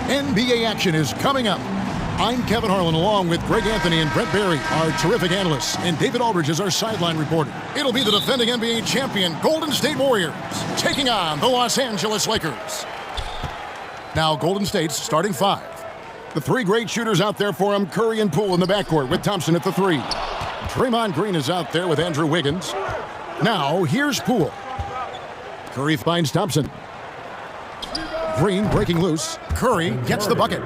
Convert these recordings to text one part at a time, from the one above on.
NBA action is coming up. I'm Kevin Harlan, along with Greg Anthony and Brett Barry, our terrific analysts, and David Aldridge is our sideline reporter. It'll be the defending NBA champion Golden State Warriors taking on the Los Angeles Lakers. Now Golden State's starting five. The three great shooters out there for him, Curry and Poole in the backcourt with Thompson at the three. Draymond Green is out there with Andrew Wiggins. Now here's Poole. Curry finds Thompson. Green breaking loose. Curry gets the bucket.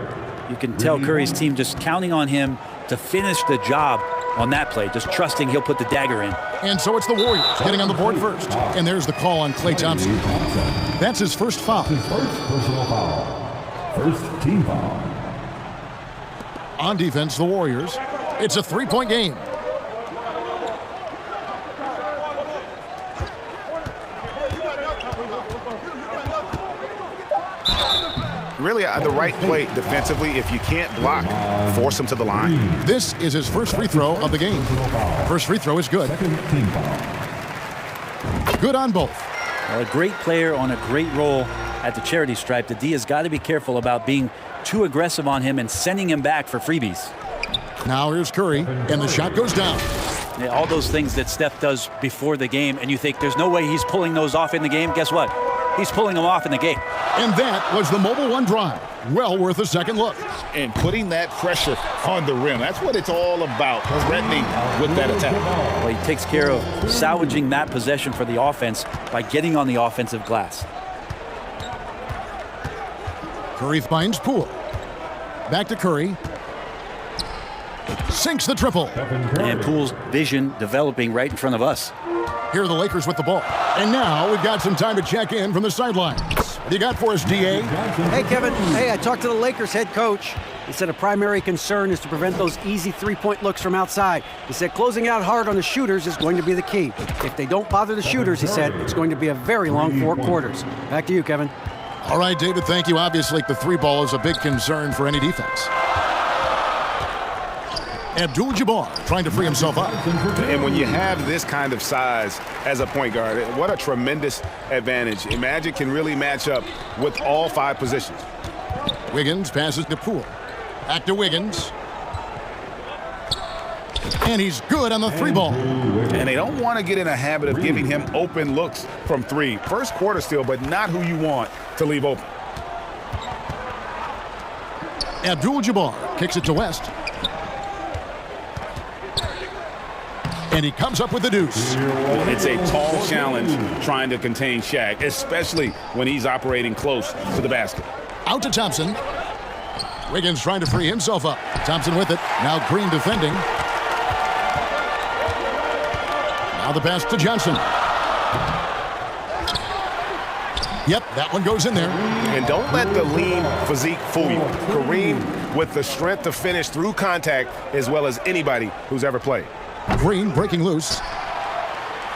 You can tell Curry's team just counting on him to finish the job on that play, just trusting he'll put the dagger in. And so it's the Warriors getting on the board first. And there's the call on Klay Thompson. That's his first foul. His first personal foul. First team foul. On defense, the Warriors. It's a three-point game. Really the right play defensively. If you can't block, force him to the line. This is his first free throw of the game. First free throw is good. Good on both. Well, a great player on a great role at the charity stripe. The D has got to be careful about being too aggressive on him and sending him back for freebies. Now here's Curry, and the shot goes down. Yeah, all those things that Steph does before the game, and you think there's no way he's pulling those off in the game. Guess what? He's pulling them off in the game. And that was the Mobile One drive. Well worth a second look. And putting that pressure on the rim. That's what it's all about, threatening with that attack. Well, he takes care of salvaging that possession for the offense by getting on the offensive glass. Curry finds Poole. Back to Curry. Sinks the triple. And Poole's vision developing right in front of us. Here are the Lakers with the ball. And now we've got some time to check in from the sidelines. What do you got for us, DA? Hey, Kevin. Hey, I talked to the Lakers head coach. He said a primary concern is to prevent those easy three-point looks from outside. He said closing out hard on the shooters is going to be the key. If they don't bother the shooters, he said, it's going to be a very long 4 quarters. Back to you, Kevin. All right, David, thank you. Obviously, the three ball is a big concern for any defense. Abdul-Jabbar trying to free himself up. And when you have this kind of size as a point guard, what a tremendous advantage. Magic can really match up with all 5 positions. Wiggins passes to Poole. Back to Wiggins. And he's good on the three ball. And they don't want to get in a habit of giving him open looks from 3. First quarter still, but not who you want to leave open. Abdul-Jabbar kicks it to West. And he comes up with the deuce. It's a tall challenge trying to contain Shaq, especially when he's operating close to the basket. Out to Thompson. Wiggins trying to free himself up. Thompson with it. Now Green defending. Now the pass to Johnson. Yep, that one goes in there. And don't let the lean physique fool you. Kareem with the strength to finish through contact as well as anybody who's ever played. Green breaking loose.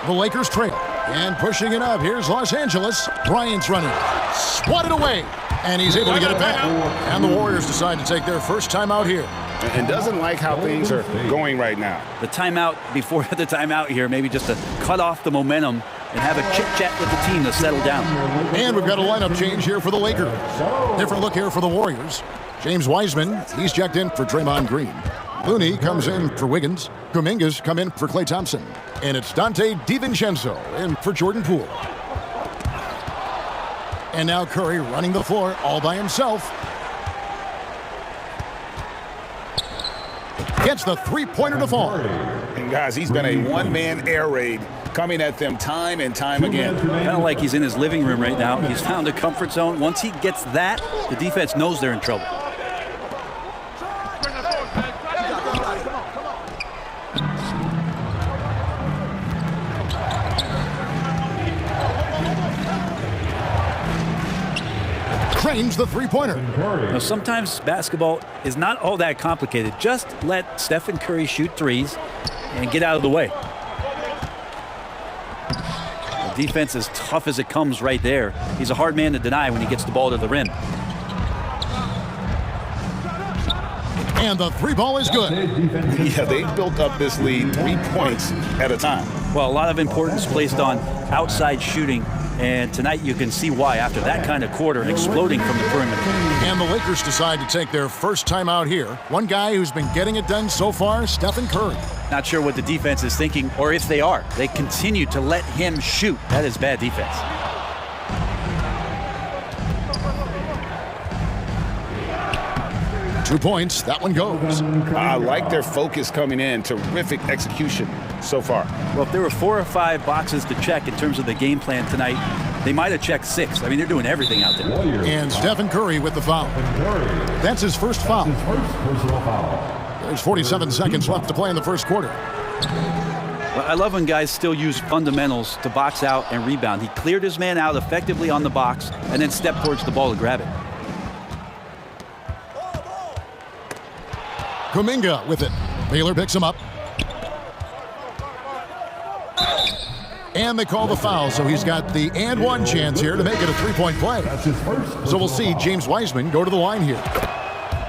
The Lakers trail. And pushing it up. Here's Los Angeles. Bryant's running. Swatted away. And he's able to get it back. And the Warriors decide to take their first timeout here. And doesn't like how things are going right now. The timeout before the timeout here, maybe just to cut off the momentum and have a chit-chat with the team to settle down. And we've got a lineup change here for the Lakers. Different look here for the Warriors. James Wiseman, he's checked in for Draymond Green. Looney comes in for Wiggins. Kuminga's come in for Klay Thompson. And it's Dante DiVincenzo in for Jordan Poole. And now Curry running the floor all by himself. Gets the three-pointer to fall. And guys, he's been a one-man air raid coming at them time and time again. Kind of like he's in his living room right now. He's found a comfort zone. Once he gets that, the defense knows they're in trouble. Trains the three-pointer. Now, sometimes basketball is not all that complicated. Just let Stephen Curry shoot threes and get out of the way. The defense is tough as it comes right there. He's a hard man to deny when he gets the ball to the rim. And the three ball is good. Yeah, they built up this lead 3 points at a time. Well, a lot of importance placed on outside shooting And tonight you can see why after that kind of quarter, exploding from the perimeter. And the Lakers decide to take their first time out here. One guy who's been getting it done so far, Stephen Curry. Not sure what the defense is thinking, or if they are. They continue to let him shoot. That is bad defense. Two points, that one goes. I like their focus coming in. Terrific execution so far. Well, if there were 4 or 5 boxes to check in terms of the game plan tonight, they might have checked 6. I mean, they're doing everything out there. And Stephen Curry with the foul. That's his first foul. There's 47 seconds left to play in the first quarter. Well, I love when guys still use fundamentals to box out and rebound. He cleared his man out effectively on the box and then stepped towards the ball to grab it. Kuminga with it. Baylor picks him up. And they call the foul, so he's got the and one chance here to make it a three-point play. So we'll see James Wiseman go to the line here.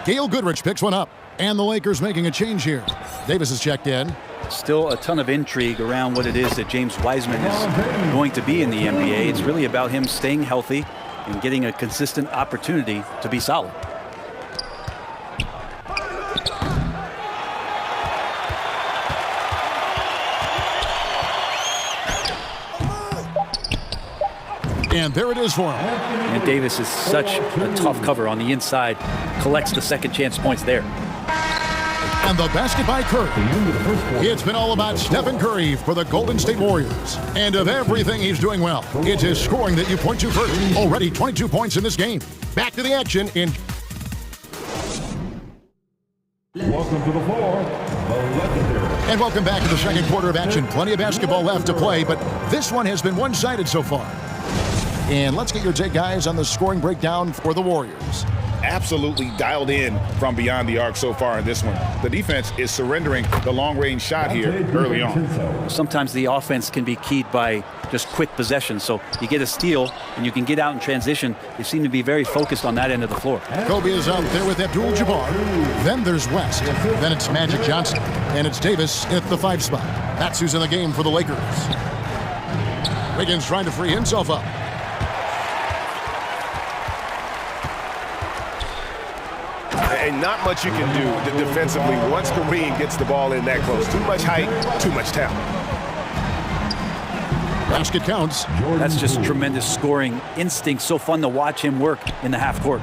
Gail Goodrich picks one up, and the Lakers making a change here. Davis is checked in. Still a ton of intrigue around what it is that James Wiseman is going to be in the NBA. It's really about him staying healthy and getting a consistent opportunity to be solid. And there it is for him. And Davis is such a tough cover on the inside. Collects the second chance points there. And the basket by Curry. It's been all about Stephen Curry for the Golden State Warriors. And of everything he's doing well, it's his scoring that you point to first. Already 22 points in this game. Back to the action in... Welcome to the floor, the legendary. And welcome back to the second quarter of action. Plenty of basketball left to play, but this one has been one-sided so far. And let's get your take, guys, on the scoring breakdown for the Warriors. Absolutely dialed in from beyond the arc so far in this one. The defense is surrendering the long-range shot here early on. Sometimes the offense can be keyed by just quick possession. So you get a steal and you can get out in transition. They seem to be very focused on that end of the floor. Kobe is out there with Abdul-Jabbar. Then there's West. Then it's Magic Johnson. And it's Davis at the 5 spot. That's who's in the game for the Lakers. Wiggins trying to free himself up. And not much you can do defensively once Kareem gets the ball in that close. Too much height, too much talent. Basket counts. That's just tremendous scoring instinct. So fun to watch him work in the half court.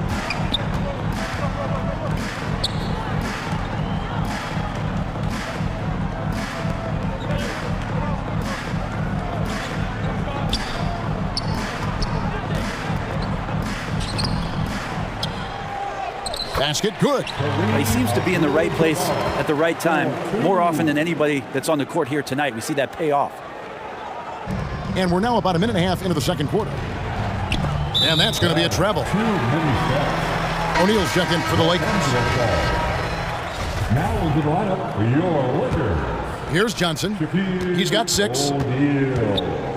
Basket good. He seems to be in the right place at the right time more often than anybody that's on the court here tonight. We see that pay off. And we're now about a minute and a half into the second quarter. And that's going to be a treble. O'Neal's checked in for the Lakers. Now into the lineup, your Lakers. Here's Johnson. He's got 6. O'Neal.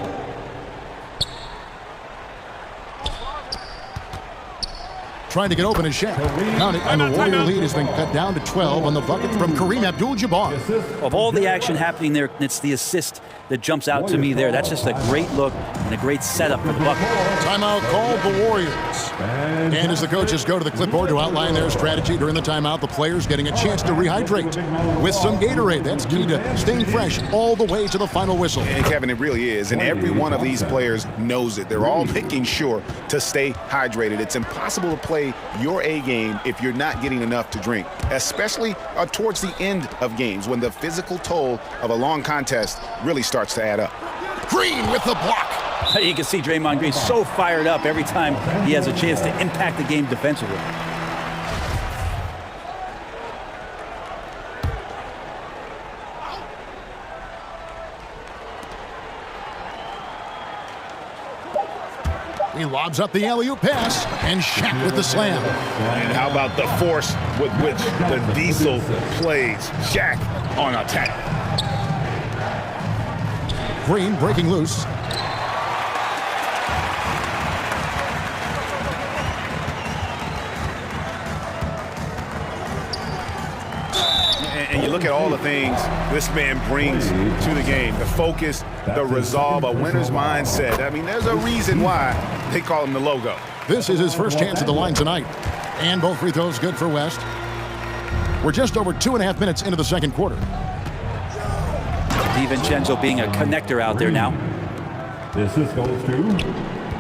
Trying to get open his shot. And the Warrior lead has been cut down to 12 on the bucket from Kareem Abdul-Jabbar. Of all the action happening there, it's the assist that jumps out to me there. That's just a great look and a great setup for the bucket. Timeout called the Warriors. And as the coaches go to the clipboard to outline their strategy during the timeout, the players getting a chance to rehydrate with some Gatorade. That's key to staying fresh all the way to the final whistle. And Kevin, it really is. And every one of these players knows it. They're all making sure to stay hydrated. It's impossible to play your A game if you're not getting enough to drink, especially towards the end of games when the physical toll of a long contest really starts to add up. Green with the block. You can see Draymond Green so fired up every time he has a chance to impact the game defensively. He lobs up the alley-oop pass, and Shaq with the slam. And how about the force with which the Diesel plays? Shaq on attack. Green breaking loose. And you look at all the things this man brings to the game, the focus, the resolve, a winner's mindset. I mean, there's a reason why they call him the logo. This is his first chance at the line tonight. And both free throws good for West. We're just over 2.5 minutes into the second quarter. DiVincenzo being a connector out there now. The assist goes to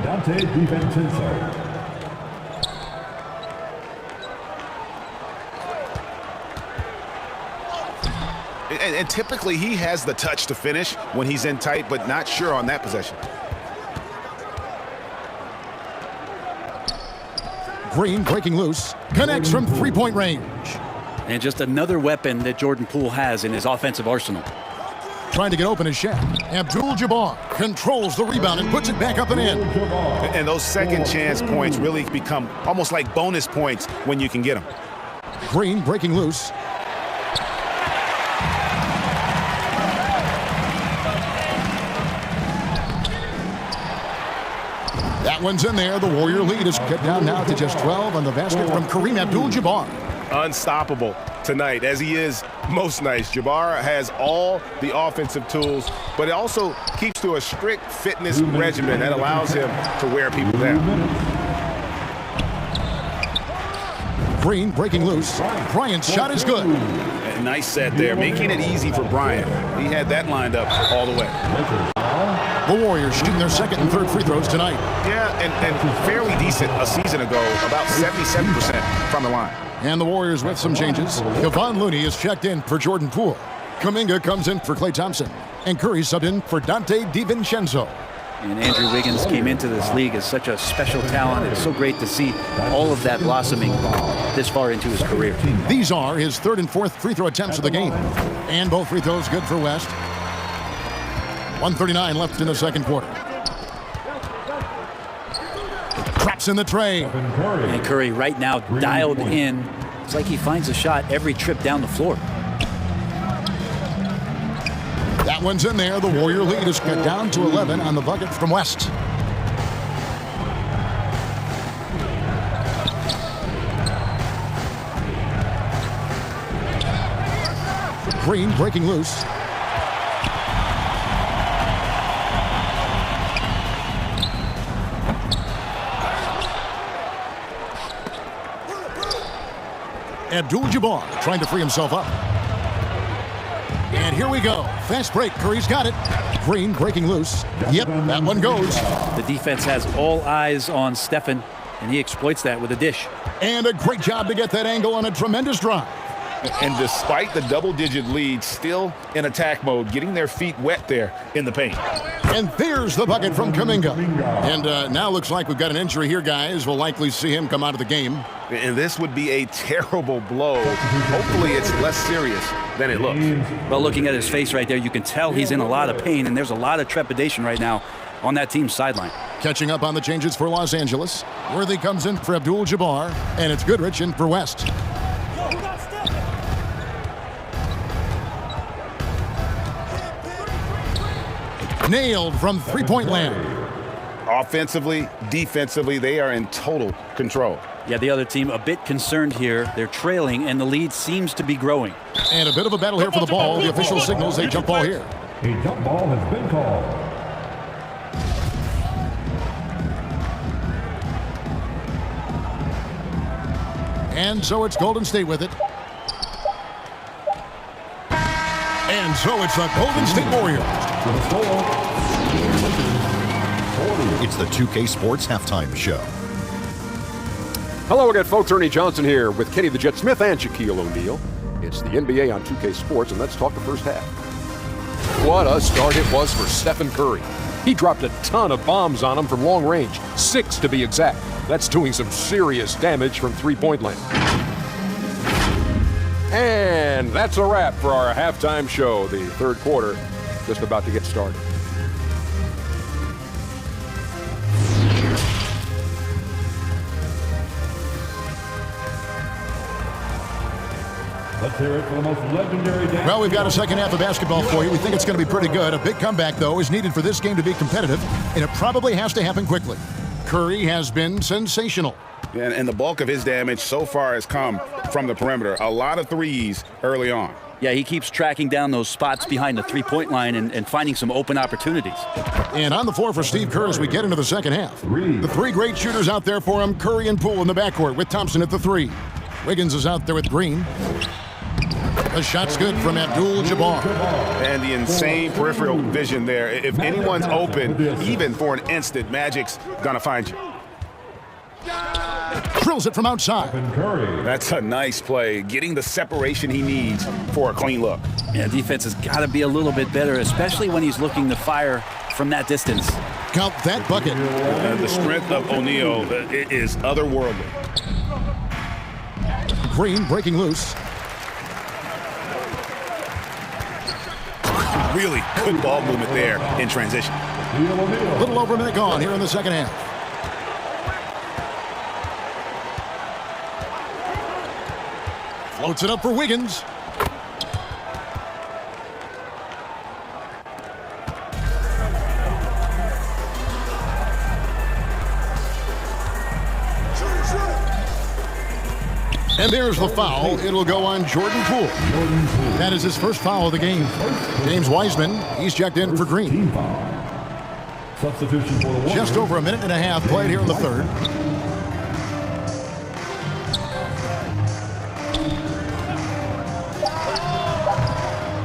Dante DiVincenzo. And typically he has the touch to finish when he's in tight, but not sure on that possession. Green breaking loose. Connects from three-point range. And just another weapon that Jordan Poole has in his offensive arsenal. Trying to get open is Shaq. Abdul-Jabbar controls the rebound and puts it back up and in. And those second chance points really become almost like bonus points when you can get them. Green breaking loose. That one's in there. The Warrior lead is cut down now to just 12 on the basket from Kareem Abdul-Jabbar. Unstoppable tonight, as he is most nights. Jabbar has all the offensive tools, but it also keeps to a strict fitness regimen that allows him to wear people down. Green breaking loose. Bryant's shot is good. A nice set there, making it easy for Bryant. He had that lined up all the way. The Warriors shooting their second and third free throws tonight. Yeah, and fairly decent a season ago, about 77% from the line. And the Warriors with some changes. Kevon Looney is checked in for Jordan Poole. Kuminga comes in for Klay Thompson. And Curry subbed in for Dante DiVincenzo. And Andrew Wiggins came into this league as such a special talent. It's so great to see all of that blossoming this far into his career. These are his third and fourth free throw attempts of the game. And both free throws good for West. 1:39 left in the second quarter. Traps in the tray. And Curry right now dialed in. It's like he finds a shot every trip down the floor. That one's in there. The Warrior lead is cut down to 11 on the bucket from West. Green breaking loose. Abdul-Jabbar trying to free himself up. And here we go. Fast break. Curry's got it. Green breaking loose. Yep, that one goes. The defense has all eyes on Stephen, and he exploits that with a dish. And a great job to get that angle on a tremendous drive. And despite the double-digit lead, still in attack mode, getting their feet wet there in the paint. And there's the bucket from Kuminga. And now looks like we've got an injury here, guys. We'll likely see him come out of the game. And this would be a terrible blow. Hopefully it's less serious than it looks. Well, looking at his face right there, you can tell he's in a lot of pain, and there's a lot of trepidation right now on that team's sideline. Catching up on the changes for Los Angeles. Worthy comes in for Abdul-Jabbar, and it's Goodrich in for West. Nailed from three-point land. Offensively, defensively, they are in total control. Yeah, the other team a bit concerned here. They're trailing, and the lead seems to be growing. And a bit of a battle here for the ball. The official signals a jump ball here. A jump ball has been called. And so it's Golden State with it. And so it's the Golden State Warriors. It's the 2K Sports Halftime Show. Hello again, folks. Ernie Johnson here with Kenny the Jet Smith and Shaquille O'Neal. It's the NBA on 2K Sports, and let's talk the first half. What a start it was for Stephen Curry. He dropped a ton of bombs on him from long range, 6 to be exact. That's doing some serious damage from three-point land. And that's a wrap for our halftime show. The third quarter just about to get started. Let's hear it for the most legendary dance. Well, we've got a second half of basketball for you. We think it's going to be pretty good. A big comeback, though, is needed for this game to be competitive, and it probably has to happen quickly. Curry has been sensational. And the bulk of his damage so far has come from the perimeter. A lot of threes early on. Yeah, he keeps tracking down those spots behind the three-point line and finding some open opportunities. And on the floor for Steve Kerr as we get into the second half. The three great shooters out there for him, Curry and Poole in the backcourt with Thompson at the 3. Wiggins is out there with Green. The shot's good from Abdul-Jabbar. And the insane peripheral vision there. If anyone's open, even for an instant, Magic's gonna find you. Drills it from outside. That's a nice play, getting the separation he needs for a clean look. Yeah, defense has got to be a little bit better, especially when he's looking to fire from that distance. Count that bucket. The strength of O'Neal is otherworldly. Green breaking loose. Really good ball movement there in transition. A little over a minute gone here in the second half. Floats it up for Wiggins. And there's the foul. It'll go on Jordan Poole. That is his first foul of the game. James Wiseman, he's checked in for Green. Substitution for the Just over a minute and a half played here in the third.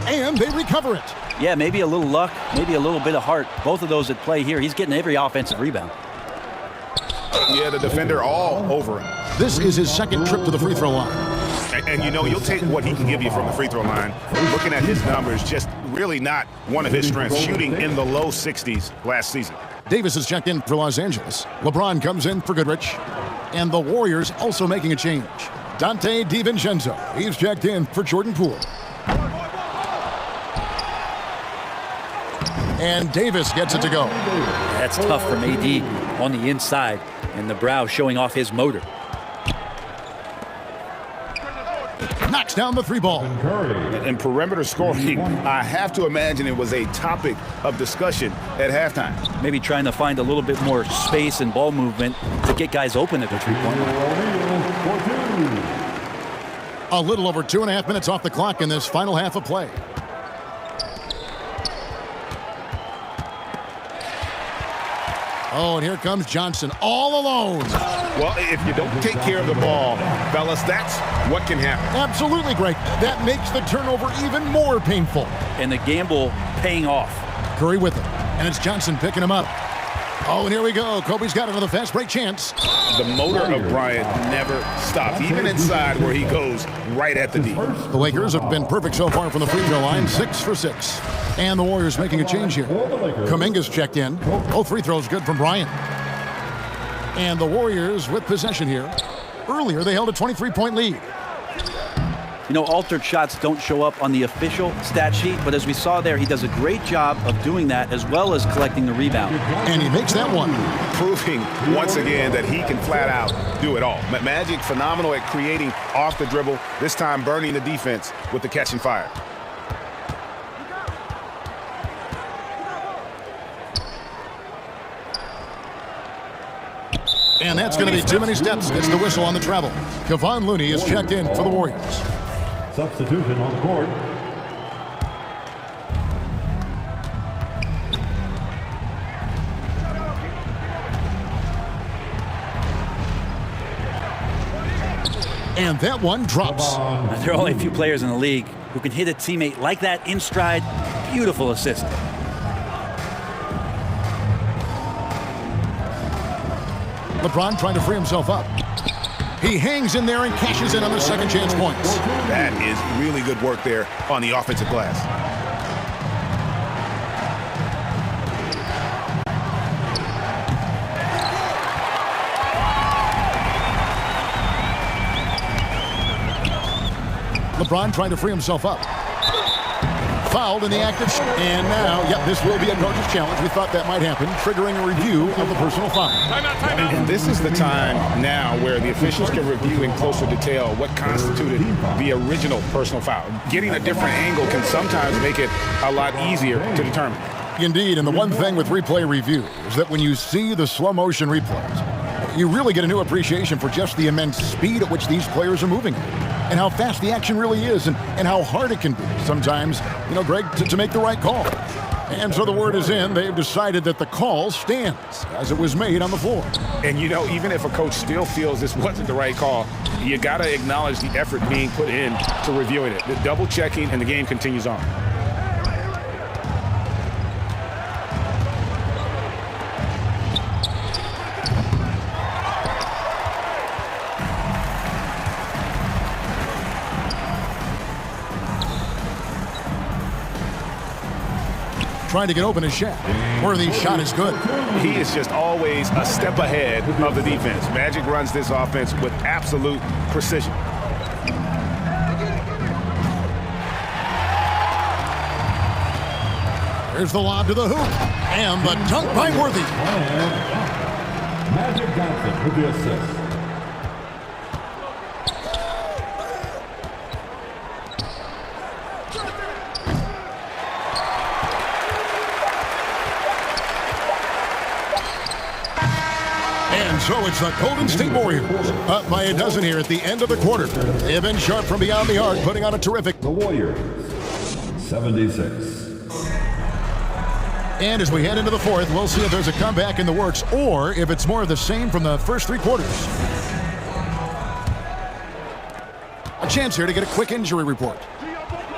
And they recover it. Yeah, maybe a little luck, maybe a little bit of heart. Both of those at play here. He's getting every offensive rebound. Yeah, the defender all over him. This is his second trip to the free throw line. And you know, you'll take what he can give you from the free throw line. Looking at his numbers, just really not one of his strengths, shooting in the low 60s last season. Davis is checked in for Los Angeles. LeBron comes in for Goodrich. And the Warriors also making a change. Dante DiVincenzo, he's checked in for Jordan Poole. And Davis gets it to go. That's tough from AD on the inside, and the brow showing off his motor. Knocks down the 3 ball. And perimeter scoring, I have to imagine it was a topic of discussion at halftime. Maybe trying to find a little bit more space and ball movement to get guys open at the three-point line. A little over 2.5 minutes off the clock in this final half of play. Oh, and here comes Johnson all alone. Well, if you don't take care of the ball, fellas, that's what can happen. Absolutely, Greg. That makes the turnover even more painful. And the gamble paying off. Curry with it. And it's Johnson picking him up. Oh, and here we go. Kobe's got another fast break chance. The motor of Bryant never stops, even inside where he goes right at the knee. The Lakers have been perfect so far from the free throw line, 6 for 6. And the Warriors making a change here. Kuminga's checked in. Both free throws good from Bryant. And the Warriors with possession here. Earlier, they held a 23-point lead. You know, altered shots don't show up on the official stat sheet, but as we saw there, he does a great job of doing that as well as collecting the rebound. And he makes that one. Proving once again that he can flat out do it all. Magic phenomenal at creating off the dribble, this time burning the defense with the catch and fire. And that's going to be too many steps. It's the whistle on the travel. Kevon Looney is checked in for the Warriors. Substitution on the court. And that one drops. There are only a few players in the league who can hit a teammate like that in stride. Beautiful assist. LeBron trying to free himself up. He hangs in there and cashes in on the second chance points. That is really good work there on the offensive glass. LeBron trying to free himself up. Fouled in the act of and now, this will be a coach's challenge. We thought that might happen, triggering a review of the personal foul. And this is the time now where the officials can review in closer detail what constituted the original personal foul. Getting a different angle can sometimes make it a lot easier to determine. Indeed, and the one thing with replay review is that when you see the slow motion replays, you really get a new appreciation for just the immense speed at which these players are moving. and how fast the action really is and how hard it can be sometimes, Greg, to make the right call. And so the word is in. They've decided that the call stands as it was made on the floor. And, even if a coach still feels this wasn't the right call, you got to acknowledge the effort being put in to reviewing it. The double checking, and the game continues on. Trying to get open his shot. Worthy's shot is good. He is just always a step ahead of the defense. Magic runs this offense with absolute precision. Here's the lob to the hoop. And the dunk by Worthy. Magic Johnson with the assist. So it's the Golden State Warriors up by a dozen here at the end of the quarter. They have been sharp from beyond the arc, putting on a terrific. The Warriors, 76. And as we head into the fourth, we'll see if there's a comeback in the works or if it's more of the same from the first three quarters. A chance here to get a quick injury report.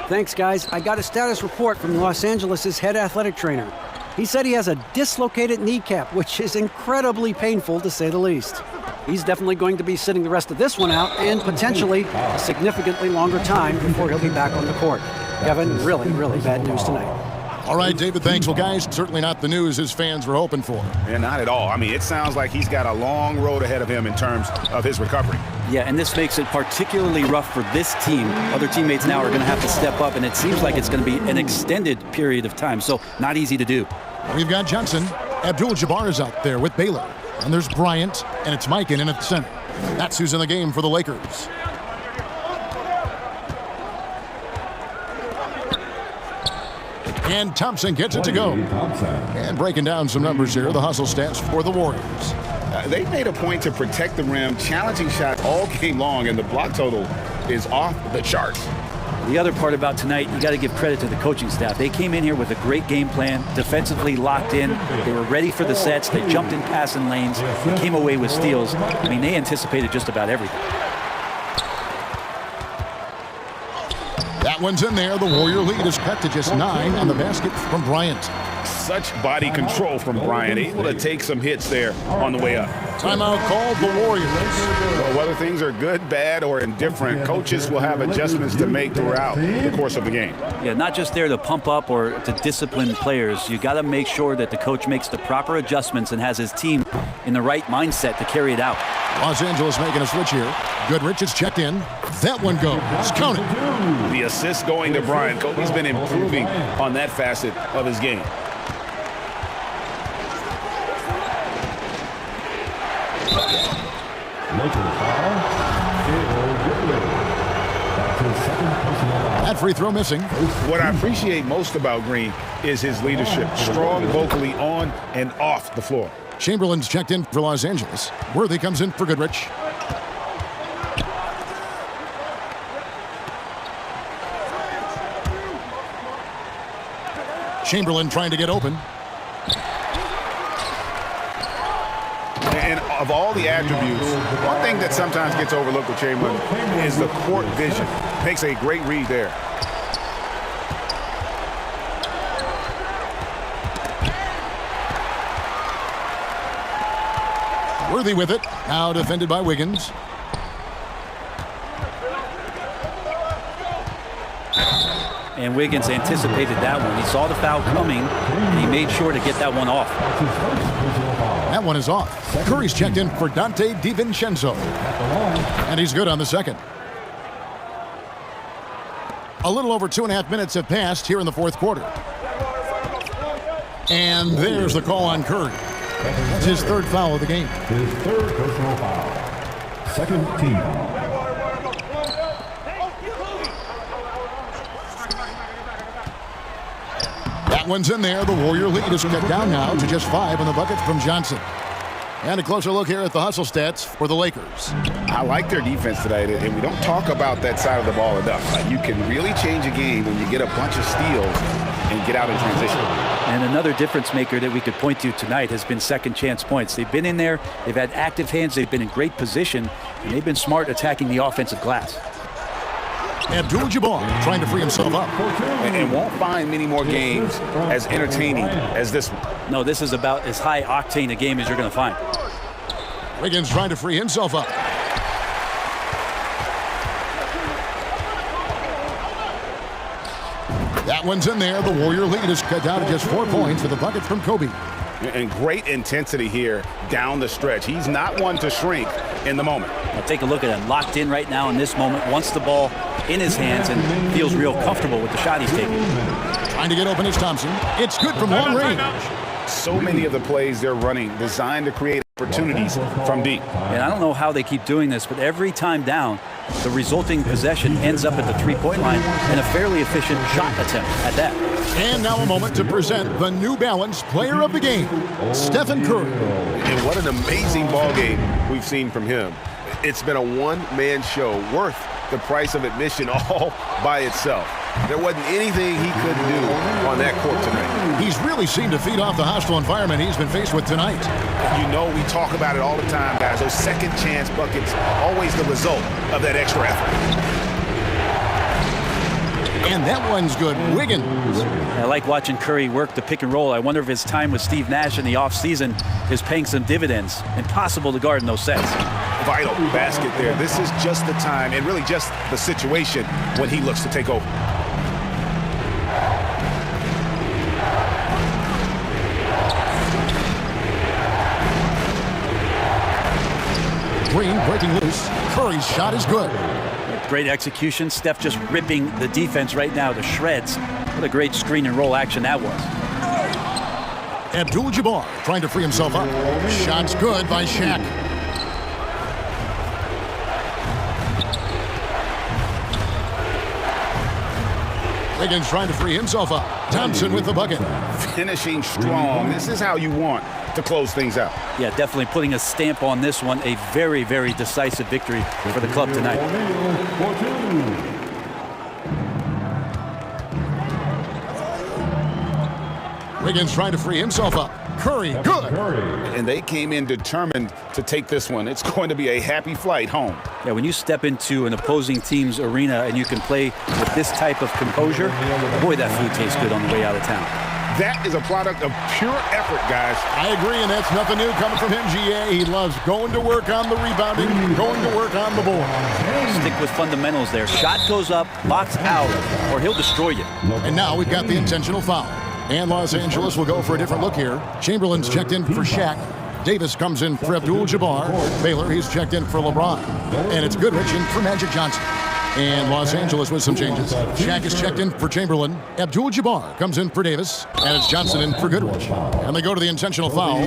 Thanks, guys. I got a status report from Los Angeles' head athletic trainer. He said he has a dislocated kneecap, which is incredibly painful to say the least. He's definitely going to be sitting the rest of this one out and potentially a significantly longer time before he'll be back on the court. Kevin, really, really bad news tonight. All right, David, thanks. Well, guys, certainly not the news his fans were hoping for. And not at all. I mean, it sounds like he's got a long road ahead of him in terms of his recovery. Yeah, and this makes it particularly rough for this team. Other teammates now are going to have to step up, and it seems like it's going to be an extended period of time, so not easy to do. We've got Johnson. Abdul-Jabbar is out there with Baylor. And there's Bryant, and it's Mikan in at the center. That's who's in the game for the Lakers. And Thompson gets it to go. And breaking down some numbers here, the hustle stats for the Warriors. They made a point to protect the rim, challenging shots all game long, and the block total is off the charts. The other part about tonight, you got to give credit to the coaching staff. They came in here with a great game plan, defensively locked in. They were ready for the sets. They jumped in passing lanes. They came away with steals. I mean, they anticipated just about everything. That one's in there. The Warrior lead is cut to just 9 on the basket from Bryant. Such body control from Bryant, able to take some hits there on the way up. Timeout called the Warriors. Well, whether things are good, bad, or indifferent, coaches will have adjustments to make throughout the course of the game. Yeah, not just there to pump up or to discipline players. You got to make sure that the coach makes the proper adjustments and has his team in the right mindset to carry it out. Los Angeles making a switch here. Goodrich is checked in. That one goes. Count it. The assist going to Bryant. Kobe's been improving on that facet of his game. That free throw missing. What I appreciate most about Green is his leadership. Strong vocally on and off the floor. Chamberlain's checked in for Los Angeles. Worthy comes in for Goodrich. Chamberlain trying to get open. And of all the attributes, one thing that sometimes gets overlooked with Chamberlain is the court vision. Makes a great read there. Worthy with it. Now defended by Wiggins. And Wiggins anticipated that one. He saw the foul coming, and he made sure to get that one off. That one is off. Curry's checked in for Dante DiVincenzo. And he's good on the second. A little over 2.5 minutes have passed here in the fourth quarter. And there's the call on Curry. That's his third foul of the game. His third personal foul. Second team foul. That one's in there. The Warrior lead is cut down now to just 5 on the bucket from Johnson. And a closer look here at the hustle stats for the Lakers. I like their defense tonight, and we don't talk about that side of the ball enough. You can really change a game when you get a bunch of steals and get out in transition. And another difference maker that we could point to tonight has been second chance points. They've been in there, they've had active hands, they've been in great position, and they've been smart attacking the offensive glass. Abdul-Jabbar trying to free himself up. And won't find many more games as entertaining as this one. No, this is about as high octane a game as you're going to find. Wiggins trying to free himself up. That one's in there. The Warrior lead is cut down to just 4 points with a bucket from Kobe. And great intensity here down the stretch. He's not one to shrink in the moment. Now take a look at him, locked in right now in this moment, wants the ball in his hands and feels real comfortable with the shot he's taking. Trying to get open is Thompson. It's good from long range. So many of the plays they're running designed to create opportunities from deep. And I don't know how they keep doing this, but every time down, the resulting possession ends up at the three-point line and a fairly efficient shot attempt at that. And now a moment to present the New Balance Player of the Game, Stephen Curry. And what an amazing ball game we've seen from him. It's been a one-man show worth the price of admission all by itself. There wasn't anything he couldn't do on that court tonight. He's really seemed to feed off the hostile environment he's been faced with tonight. You know, we talk about it all the time, guys. Those second chance buckets, always the result of that extra effort. And that one's good. Wiggins. I like watching Curry work the pick and roll. I wonder if his time with Steve Nash in the offseason is paying some dividends. Impossible to guard in those sets. Vital basket there. This is just the time and really just the situation when he looks to take over. Green breaking loose. Curry's shot is good. Great execution. Steph just ripping the defense right now to shreds. What a great screen and roll action that was. Abdul-Jabbar trying to free himself up. Shot's good by Shaq. Wiggins trying to free himself up. Thompson with the bucket. Finishing strong. This is how you want to close things out. Yeah, definitely putting a stamp on this one. A very, very decisive victory for the club tonight. Wiggins trying to free himself up. Curry, good. And they came in determined to take this one. It's going to be a happy flight home. Yeah, when you step into an opposing team's arena and you can play with this type of composure, boy, that food tastes good on the way out of town. That is a product of pure effort, guys. I agree, and that's nothing new coming from him, GA. He loves going to work on the rebounding, going to work on the board. Stick with fundamentals there. Shot goes up, box out, or he'll destroy you. And now we've got the intentional foul. And Los Angeles will go for a different look here. Chamberlain's checked in for Shaq. Davis comes in for Abdul-Jabbar. Baylor, he's checked in for LeBron. And it's Goodrich in for Magic Johnson. And Los Angeles with some changes. Shaq is checked in for Chamberlain. Abdul-Jabbar comes in for Davis. And it's Johnson in for Goodrich. And they go to the intentional foul.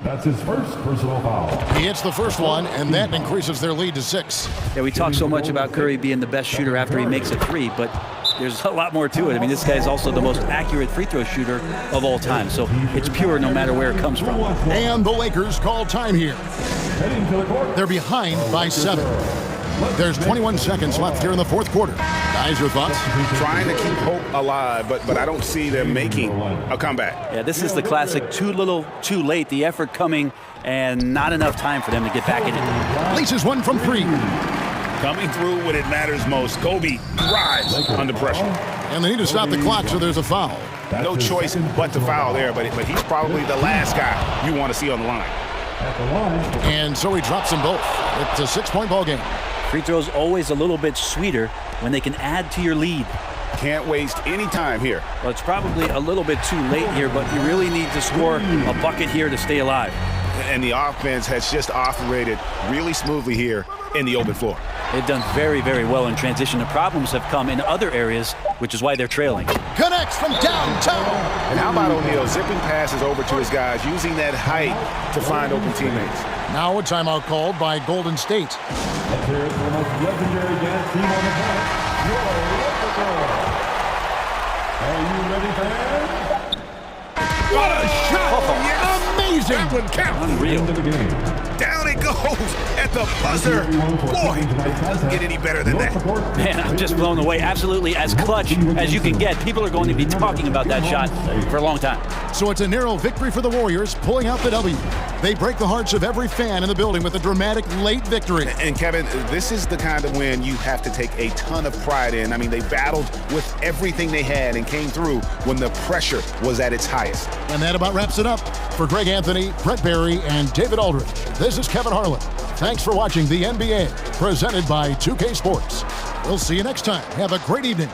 That's his first personal foul. He hits the first one, and that increases their lead to 6. Yeah, we talk so much about Curry being the best shooter after he makes a three, but there's a lot more to it. I mean, this guy is also the most accurate free throw shooter of all time, so it's pure no matter where it comes from. And the Lakers call time here. They're behind by 7. There's 21 seconds left here in the fourth quarter. Guys, your thoughts? Trying to keep hope alive, but I don't see them making a comeback. Yeah, this is the classic too little, too late. The effort coming and not enough time for them to get back in it. Laces one from 3. Coming through when it matters most. Kobe drives under pressure. And they need to stop the clock, so there's a foul. No choice but to foul there, but he's probably the last guy you want to see on the line. And so he drops them both. It's a 6-point ball game. Free throws always a little bit sweeter when they can add to your lead. Can't waste any time here. Well, it's probably a little bit too late here, but you really need to score a bucket here to stay alive. And the offense has just operated really smoothly here in the open floor. They've done very, very well in transition. The problems have come in other areas, which is why they're trailing. Connects from downtown. And how about O'Neal zipping passes over to his guys, using that height to find open teammates. Now a timeout called by Golden State. Let's hear it for the most legendary dance team on the planet, your LAKERS. Are you ready, fans? What a shot! Amazing! amazing. That one counts. Unreal. Down it goes at the buzzer. Boy, it doesn't get any better than that. Man, I'm just blown away. Absolutely as clutch as you can get. People are going to be talking about that shot for a long time. So it's a narrow victory for the Warriors, pulling out the W. They break the hearts of every fan in the building with a dramatic late victory. And Kevin, this is the kind of win you have to take a ton of pride in. I mean, they battled with everything they had and came through when the pressure was at its highest. And that about wraps it up. For Greg Anthony, Brett Barry, and David Aldridge, this is Kevin Harlan. Thanks for watching the NBA, presented by 2K Sports. We'll see you next time. Have a great evening.